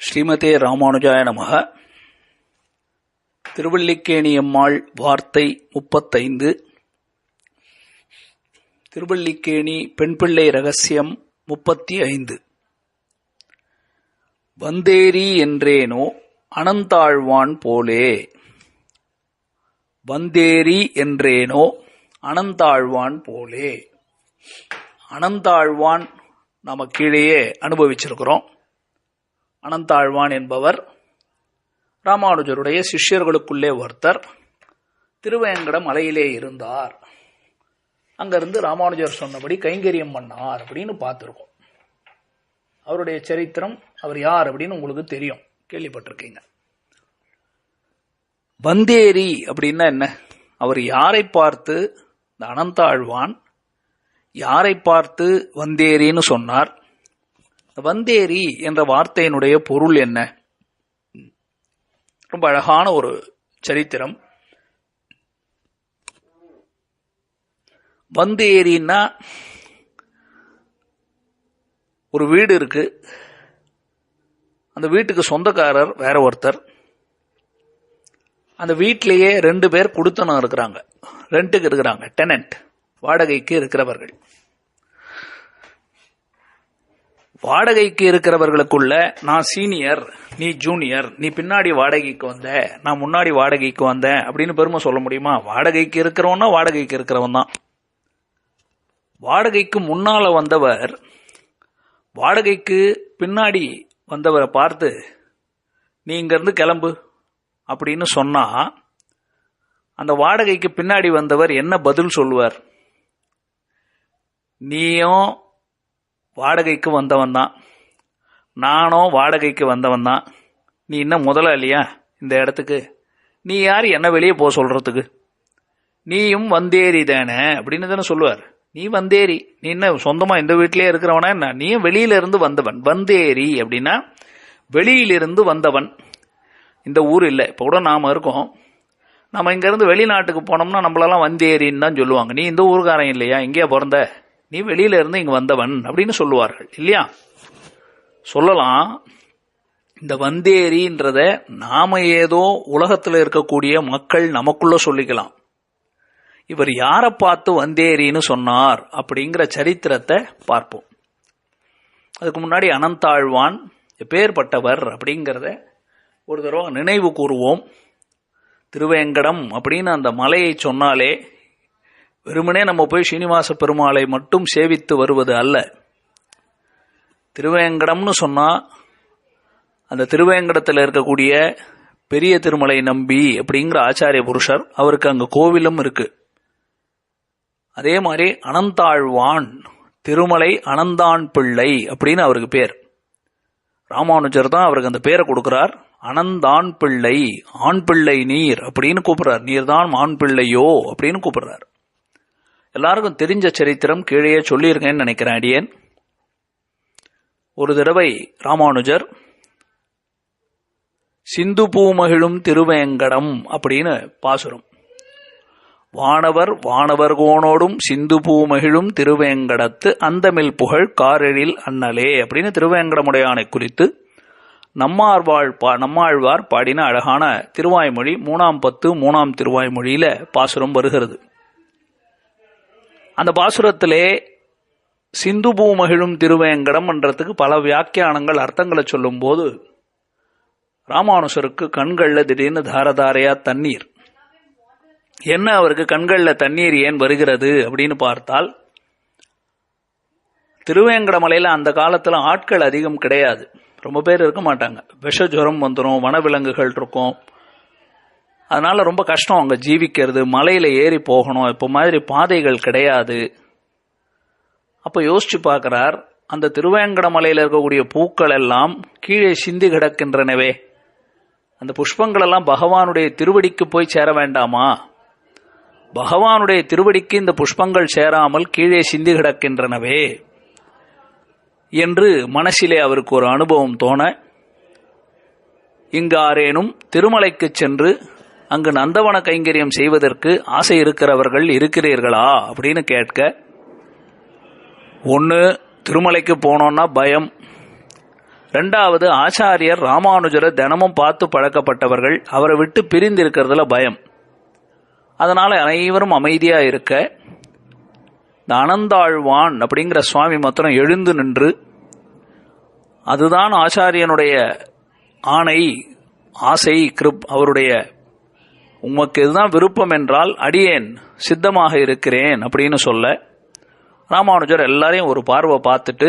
ஸ்ரீமதே ராமானுஜாய நமஹ. திருவல்லிக்கேணியம்மாள் வார்த்தை 35. திருவல்லிக்கேணி பெண்பிள்ளை ரகசியம் 35. வந்தேரி என்றேனோ அனந்தாழ்வான் போலே. வந்தேரி என்றேனோ அனந்தாழ்வான் போலே. அனந்தாழ்வான் நாம கீழேயே அனுபவிச்சிருக்கிறோம். அனந்தாழ்வான் என்பவர் ராமானுஜருடைய சிஷ்யர்களுக்குள்ளே ஒருத்தர். திருவேங்கட மலையிலே இருந்தார். அங்கிருந்து ராமானுஜர் சொன்னபடி கைங்கரியம் பண்ணார் அப்படின்னு பார்த்திருக்கோம். அவருடைய சரித்திரம், அவர் யார் அப்படின்னு உங்களுக்கு தெரியும், கேள்விப்பட்டிருக்கீங்க. வந்தேரி அப்படின்னா என்ன? அவர் யாரை பார்த்து, இந்த அனந்தாழ்வான் யாரை பார்த்து வந்தேரின்னு சொன்னார்? வந்தேரி என்ற வார்த்தையினுடைய பொருள் என்ன? ரொம்ப அழகான ஒரு சரித்திரம். வந்தேரின்னா ஒரு வீடு இருக்கு. அந்த வீட்டுக்கு சொந்தக்காரர் வேற ஒருத்தர். அந்த வீட்டிலேயே 2 பேர் குடுத்தனம் இருக்கிறாங்க, ரெண்டுக்கு இருக்கிறாங்க, டெனன்ட், வாடகைக்கு இருக்கிறவர்கள். வாடகைக்கு இருக்கிறவர்களுக்குள்ள நான் சீனியர், நீ ஜூனியர், நீ பின்னாடி வாடகைக்கு வந்த, நான் முன்னாடி வாடகைக்கு வந்தேன் அப்படின்னு பெருமை சொல்ல முடியுமா? வாடகைக்கு இருக்கிறவன்னா வாடகைக்கு இருக்கிறவன் தான். வாடகைக்கு முன்னால வந்தவர் வாடகைக்கு பின்னாடி வந்தவரை பார்த்து நீ இங்கிருந்து கிளம்பு அப்படின்னு சொன்னா அந்த வாடகைக்கு பின்னாடி வந்தவர் என்ன பதில் சொல்லுவார்? நீயும் வாடகைக்கு வந்தவன் தான், நானும் வாடகைக்கு வந்தவன் தான், நீ இன்னும் முதலாளியா இந்த இடத்துக்கு? நீ யார் என்ன வெளியே போக சொல்றதுக்கு? நீயும் வந்தேரி தானே அப்படின்னு தானே சொல்லுவார். நீ வந்தேரி, நீ என்ன சொந்தமா இந்த வீட்டிலேயே இருக்கிறவனா என்ன? நீயும் வெளியில இருந்து வந்தவன். வந்தேரி அப்படின்னா வெளியிலிருந்து வந்தவன். இந்த ஊர் இல்லை. இப்போ கூட நாம இருக்கோம், நம்ம இங்க இருந்து வெளிநாட்டுக்கு போனோம்னா நம்மளெல்லாம் வந்தேரின்னு தான் சொல்லுவாங்க. நீ இந்த ஊருக்காரன் இல்லையா, இங்கேயா பிறந்த, நீ வெளியில இருந்து இங்க வந்தவன் அப்படின்னு சொல்லுவார்கள் இல்லையா? சொல்லலாம். இந்த வந்தேரின்றத நாம ஏதோ உலகத்தில் இருக்கக்கூடிய மக்கள் நமக்குள்ள சொல்லிக்கலாம். இவர் யாரை பார்த்து வந்தேரின்னு சொன்னார் அப்படிங்கிற சரித்திரத்தை பார்ப்போம். அதுக்கு முன்னாடி அனந்தாழ்வான் எப்பேற்பட்டவர் அப்படிங்கிறத ஒரு தடவை நினைவு கூறுவோம். திருவேங்கடம் அப்படின்னு அந்த மலையை சொன்னாலே வெறுமனே நம்ம போய் ஸ்ரீனிவாச பெருமாளை மட்டும் சேவித்து வருவது அல்ல. திருவேங்கடம்னு சொன்னா அந்த திருவேங்கடத்தில் இருக்கக்கூடிய பெரிய திருமலை நம்பி அப்படிங்கிற ஆச்சாரிய புருஷர், அவருக்கு அங்க கோவிலும் இருக்கு. அதே மாதிரி அனந்தாழ்வான், திருமலை அனந்தான் பிள்ளை அப்படின்னு அவருக்கு பேர். ராமானுஜர் தான் அவருக்கு அந்த பேரை கொடுக்கிறார். அனந்தான் பிள்ளை, ஆண் பிள்ளை நீர் அப்படின்னு கூப்பிடுறார். நீர் தான் ஆண் பிள்ளையோ அப்படின்னு கூப்பிடுறார். எல்லாருக்கும் தெரிஞ்ச சரித்திரம் கீழே சொல்லியிருக்கேன்னு நினைக்கிறேன் அடியேன். ஒரு தடவை ராமானுஜர் சிந்து பூமகிழும் திருவேங்கடம் அப்படின்னு பாசுரம், வானவர் வானவர் கோனோடும் சிந்து பூமகிழும் திருவேங்கடத்து அந்தமில் புகழ் காரெழில் அண்ணலே அப்படின்னு திருவேங்கடமுடையானை குறித்து நம்மாழ்வார் பாடின அழகான திருவாய்மொழி 3ஆம் பத்து 3ஆம் திருவாய்மொழியில பாசுரம் வருகிறது. அந்த பாசுரத்திலே சிந்து பூமகிழும் திருவேங்கடம் என்றதுக்கு பல வியாக்கியானங்கள், அர்த்தங்களை சொல்லும் போது ராமானுஜருக்கு கண்கள்ல திடீர்னு தாரதாரையா தண்ணீர். என்ன அவருக்கு கண்கள்ல தண்ணீர் ஏன் வருகிறது அப்படின்னு பார்த்தால், திருவேங்கடமலையில அந்த காலத்துல ஆட்கள் அதிகம் கிடையாது, ரொம்ப பேர் இருக்க மாட்டாங்க. விஷ ஜுரம் வந்துடும், வனவிலங்குகள் இருக்கும், அதனால ரொம்ப கஷ்டம் அங்க ஜீவிக்கிறது. மலையில ஏறி போகணும், இப்போ மாதிரி பாதைகள் கிடையாது. அப்ப யோசிச்சு பார்க்கிறார், அந்த திருவேங்கட மலையில இருக்கக்கூடிய பூக்கள் எல்லாம் கீழே சிந்தி கிடக்கின்றனவே, அந்த புஷ்பங்கள் எல்லாம் பகவானுடைய திருவடிக்கு போய் சேர வேண்டாமா? பகவானுடைய திருவடிக்கு இந்த புஷ்பங்கள் சேராமல் கீழே சிந்தி கிடக்கின்றனவே என்று மனசிலே அவருக்கு ஒரு அனுபவம் தோண, இங்காரேனும் திருமலைக்கு சென்று அங்கு நந்தவன கைங்கரியம் செய்வதற்கு ஆசை இருக்கிறவர்கள் இருக்கிறீர்களா அப்படின்னு கேட்க, ஒன்று திருமலைக்கு போனோம்னா பயம், ரெண்டாவது, ஆச்சாரியர் ராமானுஜரை தினமும் பார்த்து பழக்கப்பட்டவர்கள். அவரை விட்டு பிரிந்து இருக்கிறதுல பயம். அதனால அனைவரும் அமைதியா இருக்க இந்த அனந்தாழ்வான் அப்படிங்கிற சுவாமி மாத்திரம் எழுந்து நின்று, அதுதான் ஆச்சாரியனுடைய ஆணை, ஆசை, கிருப், அவருடைய உமக்கு இதுதான் விருப்பம் என்றால் அடியேன் சித்தமாக இருக்கிறேன் அப்படின்னு சொல்ல, ராமானுஜர் எல்லாரையும் ஒரு பார்வை பார்த்துட்டு,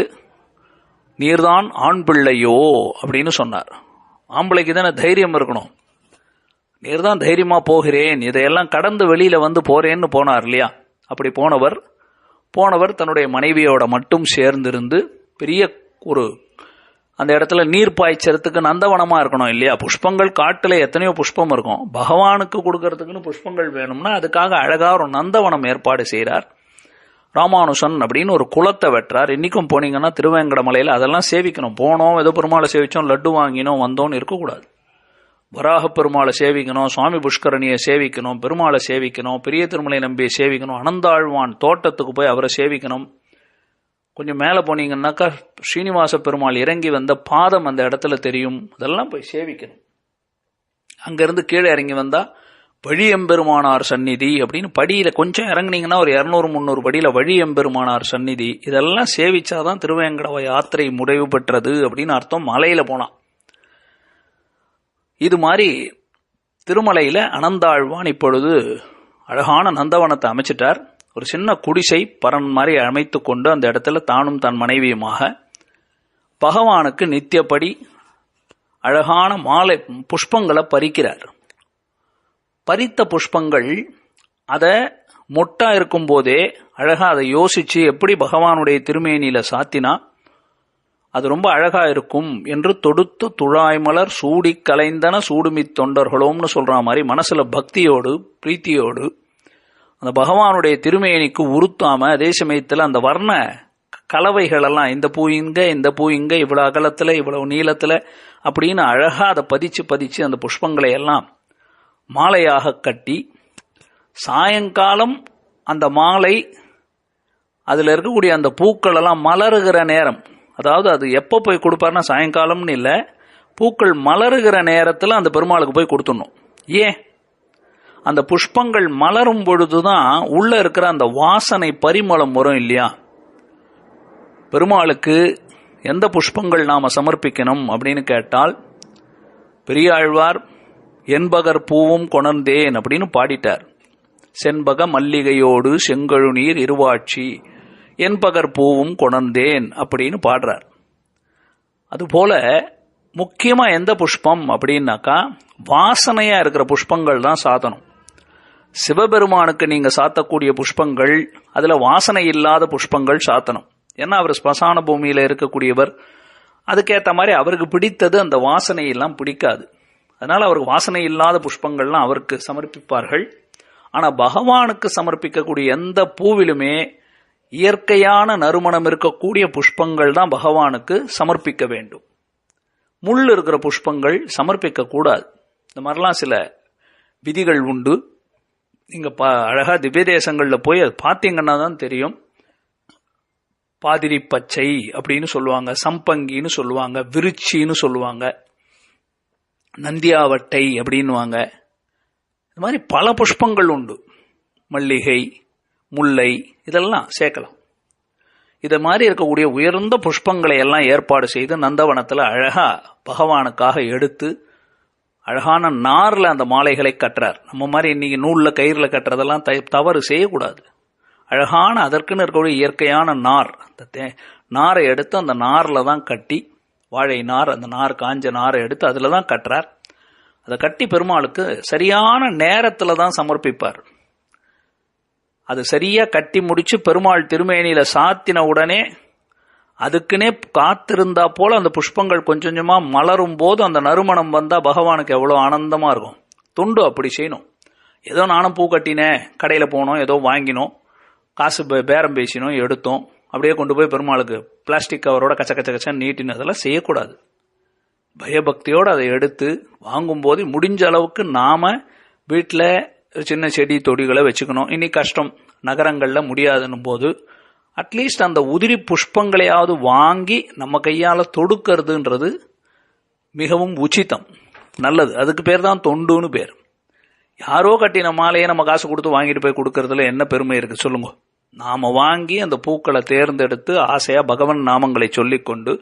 நீர்தான் ஆண் பிள்ளையோ அப்படின்னு சொன்னார். ஆம்பளைக்கு தானே தைரியம் இருக்கணும். நீர்தான் தைரியமா போகிறேன், இதையெல்லாம் கடந்து வெளியில வந்து போறேன்னு போனார் இல்லையா? அப்படி போனவர் தன்னுடைய மனைவியோட மட்டும் சேர்ந்திருந்து பெரிய ஒரு அந்த இடத்துல நீர் பாய்ச்சறதுக்கு நந்தவனமா இருக்கணும் இல்லையா? புஷ்பங்கள் காட்டுல எத்தனையோ புஷ்பம் இருக்கும். பகவானுக்கு கொடுக்கறதுக்குன்னு புஷ்பங்கள் வேணும்னா அதுக்காக அழகா ஒரு நந்தவனம் ஏற்பாடு செய்கிறார் ராமானுசன் அப்படின்னு. ஒரு குளத்தை வெட்டுறார். இன்னைக்கும் போனீங்கன்னா திருவேங்கடமலையில அதெல்லாம் சேவிக்கணும். போனோம், ஏதோ பெருமாளை சேவிச்சோம், லட்டு வாங்கினோம், வந்தோம்னு இருக்கக்கூடாது. வராக பெருமாளை சேவிக்கணும், சுவாமி புஷ்கரணியை சேவிக்கணும், பெருமாளை சேவிக்கணும், பெரிய திருமலை நம்பியை சேவிக்கணும், அனந்தாழ்வான் தோட்டத்துக்கு போய் அவரை சேவிக்கணும். கொஞ்சம் மேலே போனீங்கன்னாக்கா ஸ்ரீனிவாச பெருமாள் இறங்கி வந்த பாதம் அந்த இடத்துல தெரியும். அதெல்லாம் போய் சேவிக்கணும். அங்கிருந்து கீழே இறங்கி வந்தா வழியெம்பெருமானார் சந்நிதி அப்படின்னு படியில கொஞ்சம் இறங்குனீங்கன்னா ஒரு 200-300 படியில வழியெம்பெருமானார் சந்நிதி. இதெல்லாம் சேவிச்சாதான் திருவேங்கடவ யாத்திரை முடிவு பெற்றது அப்படின்னு அர்த்தம். மலையில போனான். இது மாதிரி திருமலையில அனந்தாழ்வான் இப்பொழுது அழகான நந்தவனத்தை அமைச்சிட்டார். ஒரு சின்ன குடிசை பரன் மாதிரி அமைத்து கொண்டு அந்த இடத்துல தானும் தன் மனைவியுமாக பகவானுக்கு நித்தியப்படி அழகான மாலை புஷ்பங்களை பறிக்கிறார். பறித்த புஷ்பங்கள் அதை மொட்டா இருக்கும் போதே அழகா அதை யோசிச்சு எப்படி பகவானுடைய திருமேனியில சாத்தினா அது ரொம்ப அழகா இருக்கும் என்று தொடுத்த துழாய்மலர் சூடி கலைந்தன சூடுமி தொண்டர்களோம்னு சொல்ற மாதிரி மனசுல பக்தியோடு பிரீத்தியோடு அந்த பகவானுடைய திருமேனிக்கு உறுத்தாம, அதே சமயத்தில் அந்த வர்ண கலவைகள் எல்லாம் இந்த பூ இங்க, இந்த பூ இங்க, இவ்வளவு அகலத்துல இவ்வளவு நீளத்துல அப்படின்னு அழகா அதை பதிச்சு அந்த புஷ்பங்களை எல்லாம் மாலையாக கட்டி, சாயங்காலம் அந்த மாலை அதுல இருக்கக்கூடிய அந்த பூக்கள் எல்லாம் மலருகிற நேரம், அதாவது அது எப்போ போய் கொடுப்பாருன்னா சாயங்காலம்னு இல்லை, பூக்கள் மலருகிற நேரத்தில் அந்த பெருமாளுக்கு போய் கொடுத்துடணும். ஏன்? அந்த புஷ்பங்கள் மலரும் பொழுதுதான் உள்ள இருக்கிற அந்த வாசனை பரிமளம் வரும் இல்லையா? பெருமாளுக்கு எந்த புஷ்பங்கள் நாம சமர்ப்பிக்கணும் அப்படின்னு கேட்டால், பெரியாழ்வார் என்பகர் பூவும் கொணர்ந்தேன் அப்படின்னு பாடிட்டார். செண்பக மல்லிகையோடு செங்கழுநீர் இருவாட்சி என்பகர் பூவும் கொணர்ந்தேன் அப்படின்னு பாடுறார். அதுபோல முக்கியமா எந்த புஷ்பம் அப்படின்னாக்கா வாசனையா இருக்கிற புஷ்பங்கள் தான் சாத்தணும். சிவபெருமானுக்கு நீங்க சாத்தக்கூடிய புஷ்பங்கள் அதுல வாசனை இல்லாத புஷ்பங்கள் சாத்தணும். ஏன்னா அவர் ஸ்மசான பூமியில இருக்கக்கூடியவர். அதுக்கேற்ற மாதிரி அவருக்கு பிடித்தது அந்த வாசனை எல்லாம் பிடிக்காது. அதனால அவருக்கு வாசனை இல்லாத புஷ்பங்கள்லாம் அவருக்கு சமர்ப்பிப்பார்கள். ஆனா பகவானுக்கு சமர்ப்பிக்கக்கூடிய எந்த பூவிலுமே இயற்கையான நறுமணம் இருக்கக்கூடிய புஷ்பங்கள் தான் பகவானுக்கு சமர்ப்பிக்க வேண்டும். முள் இருக்கிற புஷ்பங்கள் சமர்ப்பிக்க கூடாது. இந்த மாதிரிலாம் சில விதிகள் உண்டு. நீங்க அழகா திவ்ய தேசங்கள்ல போய் அது பார்த்தீங்கன்னா தான் தெரியும். பாதிரி பச்சை அப்படின்னு சொல்லுவாங்க, சம்பங்கின்னு சொல்லுவாங்க, விருச்சின்னு சொல்லுவாங்க, நந்தியாவட்டை அப்படின்னுவாங்க. இந்த மாதிரி பல புஷ்பங்கள் உண்டு. மல்லிகை, முல்லை இதெல்லாம் சேர்க்கலாம். இதை மாதிரி இருக்கக்கூடிய உயர்ந்த புஷ்பங்களை எல்லாம் ஏற்பாடு செய்து நந்தவனத்தில் அழகா பகவானுக்காக எடுத்து அழகான நார்ல அந்த மாலைகளை கட்டுறார். நம்ம மாதிரி இன்னைக்கு நூல்ல கயிறுல கட்டுறதெல்லாம் தவறு செய்யக்கூடாது. அழகான அதற்குன்னு இருக்கக்கூடிய இயற்கையான நார், அந்த நாரை எடுத்து அந்த நார்ல தான் கட்டி, வாழை நார், அந்த நார் காஞ்ச நாரை எடுத்து அதுல தான் கட்டுறார். அதை கட்டி பெருமாளுக்கு சரியான நேரத்துல தான் சமர்ப்பிப்பார். அது சரியா கட்டி முடிச்சு பெருமாள் திருமேனியில சாத்தின உடனே அதுக்குன்னே காத்திருந்தா போல அந்த புஷ்பங்கள் கொஞ்சம் கொஞ்சமா மலரும் போது அந்த நறுமணம் வந்தா பகவானுக்கு எவ்வளவு ஆனந்தமா இருக்கும். தொண்டு அப்படி செய்யணும். ஏதோ நானும் பூ கட்டினேன், கடையில போனோம், ஏதோ வாங்கினோம், காசு பேரம் பேசினோம், எடுத்தோம், அப்படியே கொண்டு போய் பெருமாளுக்கு பிளாஸ்டிக் கவரோட கச்ச கச்ச கச்சன்னு நீட்டினு அதெல்லாம் செய்யக்கூடாது. பயபக்தியோடு அதை எடுத்து வாங்கும்போது முடிஞ்ச அளவுக்கு நாம வீட்டில் சின்ன செடி தொடிகளை வச்சுக்கணும். இன்னைக்கு கஷ்டம், நகரங்களில் முடியாதுன்னும் போது அட்லீஸ்ட் அந்த உதிரி புஷ்பங்களையாவது வாங்கி நம்ம கையால தொடுக்கிறதுன்றது மிகவும் உச்சிதம், நல்லது. அதுக்கு பேர் தான் தொண்டுன்னு பேர். யாரோ கட்டின மாலையை நம்ம காசு கொடுத்து வாங்கிட்டு போய் கொடுக்கறதுல என்ன பெருமை இருக்கு சொல்லுங்க? நாம வாங்கி அந்த பூக்களை தேர்ந்தெடுத்து ஆசையா பகவான் நாமங்களை சொல்லிக்கொண்டு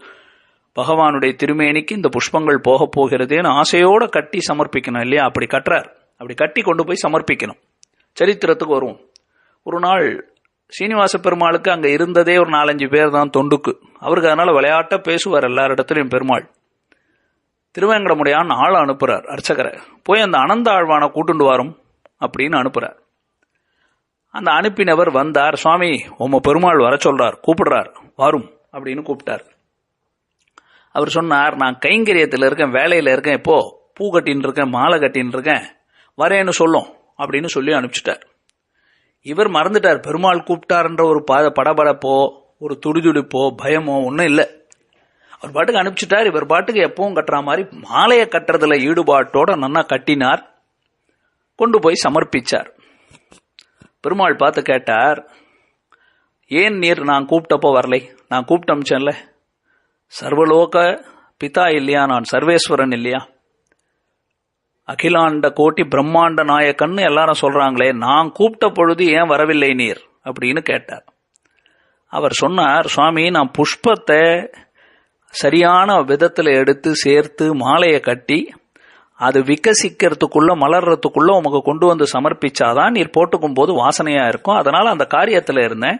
பகவானுடைய திருமேனிக்கு இந்த புஷ்பங்கள் போக போகிறதேன்னு ஆசையோட கட்டி சமர்ப்பிக்கணும் இல்லையா? அப்படி கட்டுறார். அப்படி கட்டி கொண்டு போய் சமர்ப்பிக்கணும். சரித்திரத்துக்கு வருவோம். ஒரு நாள் சீனிவாச பெருமாளுக்கு அங்க இருந்ததே ஒரு 4-5 பேர் தான் தொண்டுக்கு. அவருக்கு அதனால விளையாட்ட பேசுவார் எல்லாரிடத்திலையும். பெருமாள் திருவேங்கடமுடையான் ஆளை அனுப்புறார், அர்ச்சகரை, போய் அந்த அனந்த ஆழ்வானை கூட்டுண்டு வரும் அப்படின்னு அனுப்புறார். அந்த அனுப்பினவர் வந்தார். சுவாமி, உம்ம பெருமாள் வர சொல்றார், கூப்பிடுறார், வரும் அப்படின்னு கூப்பிட்டார். அவர் சொன்னார், நான் கைங்கரியத்தில் இருக்கேன், வேலையில இருக்கேன், இப்போ பூ கட்டின்னு இருக்கேன், மாலை கட்டின்னு இருக்கேன், வரேன்னு சொல்லும் அப்படின்னு சொல்லி அனுப்பிச்சிட்டார். இவர் மறந்துட்டார், பெருமாள் கூப்பிட்டார்ன்ற ஒரு படபடப்போ ஒரு துடிதுடிப்போ பயமோ ஒன்றும் இல்லை. அவர் பாட்டுக்கு அனுப்பிச்சிட்டார். இவர் பாட்டுக்கு எப்பவும் கட்டுற மாதிரி மாலையை கட்டுறதுல ஈடுபாட்டோட நன்னா கட்டினார், கொண்டு போய் சமர்ப்பிச்சார். பெருமாள் பார்த்து கேட்டார், ஏன் நீர் நான் கூப்பிட்டப்போ வரலை? நான் கூப்பிட்டு அமிச்சேன்ல, சர்வலோக பிதா இல்லையா, நான் சர்வேஸ்வரன் இல்லையா, அகிலாண்ட கோட்டி பிரம்மாண்ட நாயக்கன்னு எல்லாரும் சொல்றாங்களே, நான் கூப்பிட்ட பொழுது ஏன் வரவில்லை நீர் அப்படின்னு கேட்டார். அவர் சொன்னார், சுவாமி, நான் புஷ்பத்தை சரியான விதத்தில் எடுத்து சேர்த்து மாலையை கட்டி அது விகசிக்கிறதுக்குள்ள மலர்றதுக்குள்ள உமக்கு கொண்டு வந்து சமர்ப்பிச்சாதான் நீர் போட்டுக்கும் போது வாசனையா இருக்கும். அதனால அந்த காரியத்தில் இருந்தேன்.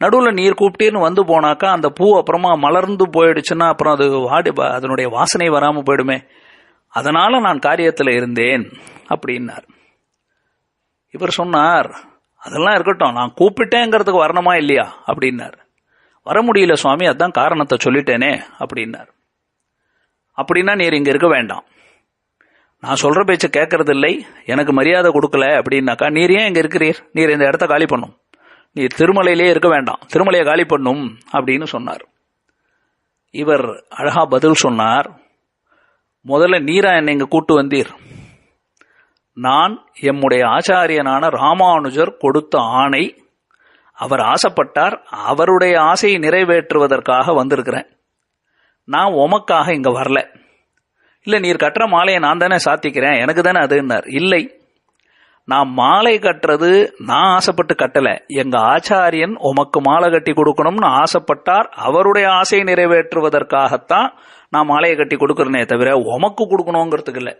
நடுவில் நீர் கூப்பிட்டீர்னு வந்து போனாக்கா அந்த பூ அப்புறமா மலர்ந்து போயிடுச்சுன்னா அப்புறம் அது அதனுடைய வாசனை வராமல் போயிடுமே, அதனால நான் காரியத்தில் இருந்தேன் அப்படின்னார். இவர் சொன்னார், அதெல்லாம் இருக்கட்டும், நான் கூப்பிட்டேங்கிறதுக்கு வரணுமா இல்லையா அப்படின்னார். வர முடியல சுவாமி, அதான் காரணத்தை சொல்லிட்டேனே அப்படின்னார். அப்படின்னா நீர் இங்க இருக்க வேண்டாம், நான் சொல்ற பேச்ச கேட்கறது இல்லை, எனக்கு மரியாதை கொடுக்கல அப்படின்னாக்கா நீர் ஏன் இங்க இருக்கிறீர்? நீர் இந்த இடத்த காலி பண்ணும், நீர் திருமலையிலே இருக்க வேண்டாம், திருமலையை காலி பண்ணும் அப்படின்னு சொன்னார். இவர் அழகா பதில் சொன்னார், முதல்ல நீரா என்னை இங்க கூட்டு வந்தீர்? நான் எம்முடைய ஆச்சாரியனான ராமானுஜர் கொடுத்த ஆணை, அவர் ஆசைப்பட்டார், அவருடைய ஆசையை நிறைவேற்றுவதற்காக வந்திருக்கிறேன். நான் உமக்காக இங்க வரல. இல்ல, நீர் கட்டுற மாலையை நான் தானே சாத்திக்கிறேன், எனக்கு தானே அதுன்னார். இல்லை, நான் மாலை கட்டுறது நான் ஆசைப்பட்டு கட்டல, எங்க ஆச்சாரியன் உமக்கு மாலை கட்டி கொடுக்கணும்னு ஆசைப்பட்டார், அவருடைய ஆசையை நிறைவேற்றுவதற்காகத்தான் நான் மாலையை கட்டி கொடுக்கறனே தவிர உமக்கு கொடுக்கணுங்கிறதுக்கு இல்லை.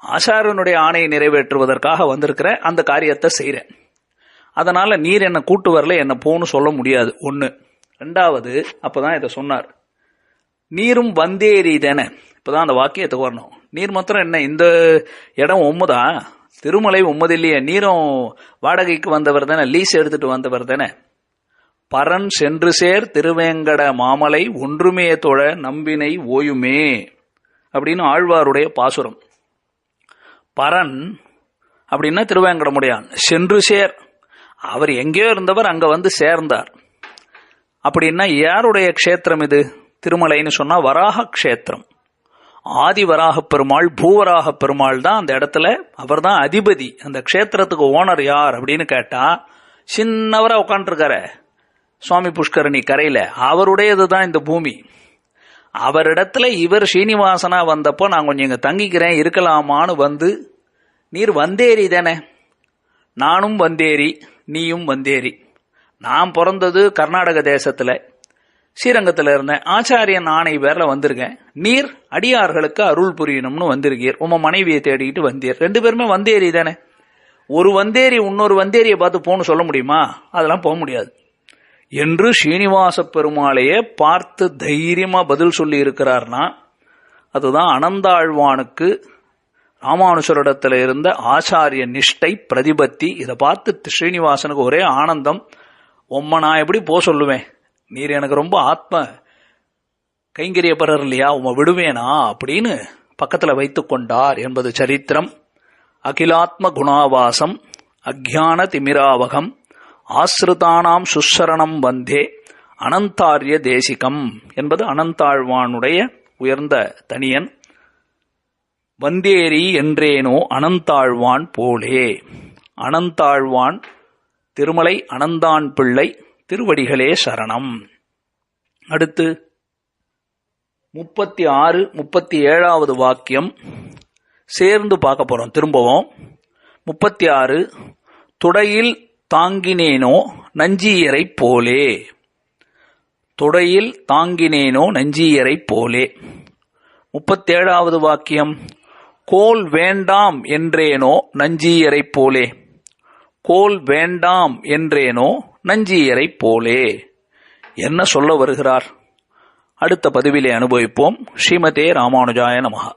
ஆச்சாரியனுடைய ஆணையை நிறைவேற்றுவதற்காக வந்திருக்கிறேன், அந்த காரியத்தை செய்கிறேன். அதனால நீர் என்னை கூட்டு வரல, என்ன போன்னு சொல்ல முடியாது. ஒன்று. ரெண்டாவது, அப்பதான் இதை சொன்னார், நீரும் வந்தேரி தானே. இப்பதான் அந்த வாக்கியத்துக்கு வரணும். நீர் மாத்திரம் என்ன, இந்த இடம் உண்மைதான், திருமலை உம்மது இல்லையே, நீரும் வாடகைக்கு வந்தவர் தானே, லீஸ் எடுத்துட்டு வந்தவர் தானே. பரன் சென்று சேர் திருவேங்கட மாமலை ஒன்றுமே தொழ நம்பினை ஓயுமே அப்படின்னு ஆழ்வாருடைய பாசுரம். பரன் அப்படின்னா திருவேங்கடமுடையான், சென்று சேர் அவர் எங்கேயோ இருந்தவர் அங்க வந்து சேர்ந்தார். அப்படின்னா யாருடைய க்ஷேத்திரம் இது? திருமலைன்னு சொன்னா வராக க்ஷேத்திரம். ஆதி வராக பெருமாள், பூவராக பெருமாள் தான் அந்த இடத்துல, அவர் தான் அதிபதி. அந்த க்ஷேத்திரத்துக்கு ஓனர் யார் அப்படின்னு கேட்டா, சின்னவரா உட்காந்துருக்காரு சுவாமி புஷ்கரணி கரையில, அவருடையதுதான் இந்த பூமி. அவரிடத்துல இவர் ஸ்ரீனிவாசனா வந்தப்போ நான் கொஞ்சம் இங்க தங்கிக்கிறேன் இருக்கலாமான்னு வந்து, நீர் வந்தேரி தானே, நானும் வந்தேரி, நீயும் வந்தேரி. நான் பிறந்தது கர்நாடக தேசத்துல, ஸ்ரீரங்கத்தில் இருந்தேன், ஆச்சாரியன் ஆணை பேர்ல வந்திருக்கேன். நீர் அடியார்களுக்கு அருள் புரியணும்னு வந்திருக்கீர், உம மனைவியை தேடிக்கிட்டு வந்தீர். 2 பேருமே வந்தேரி தானே. ஒரு வந்தேரி இன்னொரு வந்தேரியை பார்த்து போன்னு சொல்ல முடியுமா? அதெல்லாம் போக முடியாது என்று ஸ்ரீனிவாச பெருமாளையே பார்த்து தைரியமா பதில் சொல்லி இருக்கிறார்னா, அதுதான் அனந்தாழ்வானுக்கு ராமானுஜரிடத்துல இருந்த ஆச்சாரிய நிஷ்டை பிரதிபத்தி. இதை பார்த்து ஸ்ரீனிவாசனுக்கு ஒரே ஆனந்தம். உம்மை நான் எப்படி போ சொல்லுவேன், நீர் எனக்கு ரொம்ப ஆத்ம கைங்கரியப்பரர் இல்லையா, உம்மை விடுவேனா அப்படின்னு பக்கத்துல வைத்துக் கொண்டார் என்பது சரித்திரம். அகிலாத்ம குணாவாசம் அக்ஞான திமிராவகம் ஆசிரிதானாம் சுஷரணம் வந்தே அனந்தாரிய தேசிகம் என்பது அனந்தாழ்வானுடைய உயர்ந்த தனியன். வந்தேரி என்றேனோ அனந்தாழ்வான் போலே. அனந்தாழ்வான் திருமலை அனந்தான் பிள்ளை திருவடிகளே சரணம். அடுத்து 36, 37வது வாக்கியம் சேர்ந்து பார்க்க போறோம். திரும்பவும் 36, துடையில் தாங்கினேனோ நஞ்சியரை போலே. துடையில் தாங்கினேனோ நஞ்சியரை போலே. 37வது வாக்கியம், கோல் வேண்டாம் என்றேனோ நஞ்சியரை போலே. கோல் வேண்டாம் என்றேனோ நஞ்சியரை போலே. என்ன சொல்ல வருகிறார்? அடுத்த பதிவிலே அனுபவிப்போம். ஸ்ரீமதே ராமானுஜாய நமஹ.